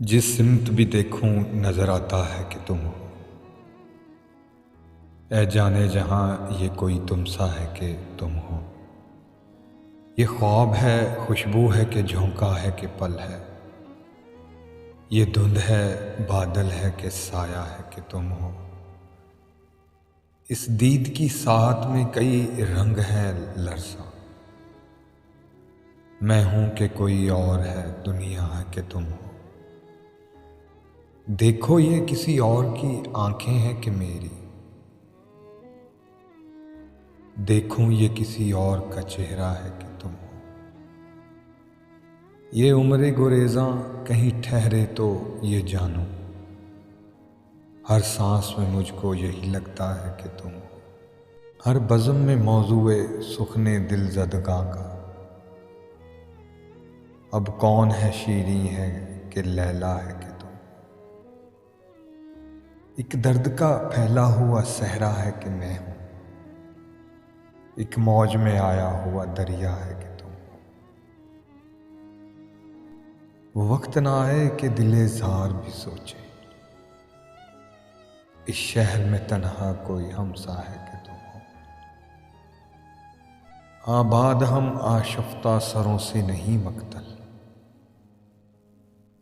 जिस सिमत भी देखूं नजर आता है कि तुम हो। ऐ जाने जहां ये कोई तुम सा है कि तुम हो। ये ख्वाब है, खुशबू है कि झोंका है कि पल है। ये धुंध है, बादल है कि साया है कि तुम हो। इस दीद की साहत में कई रंग हैं लरसा। मैं हूं कि कोई और है, दुनिया है कि तुम हो। देखो ये किसी और की आंखें हैं कि मेरी। देखूं ये किसी और का चेहरा है कि तुम हो। ये उम्र गुरेज़ां कहीं ठहरे तो ये जानूं। हर सांस में मुझको यही लगता है कि तुम हो। हर बज़म में मौजूए सुखने दिल ज़दगां का। अब कौन है शीरीं है कि लैला है कि तुम। एक दर्द का फैला हुआ सहरा है कि मैं हूं। एक मौज में आया हुआ दरिया है कि तुम हो। वो वक्त ना आए कि दिले ज़ार भी सोचे, इस शहर में तन्हा कोई हमसा है कि तुम हो। आबाद हम आशफ्ता सरों से नहीं मक्तल।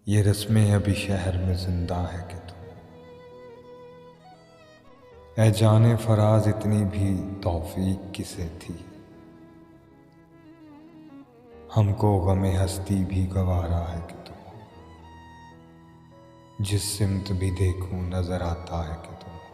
ये रस्में अभी शहर में जिंदा है कि तुम हो। ऐ जाने फराज इतनी भी तौफीक किसे थी। हमको गमे हस्ती भी गवारा है कि तुम हो। जिस सिमत भी देखूं नजर आता है कि तुम हो।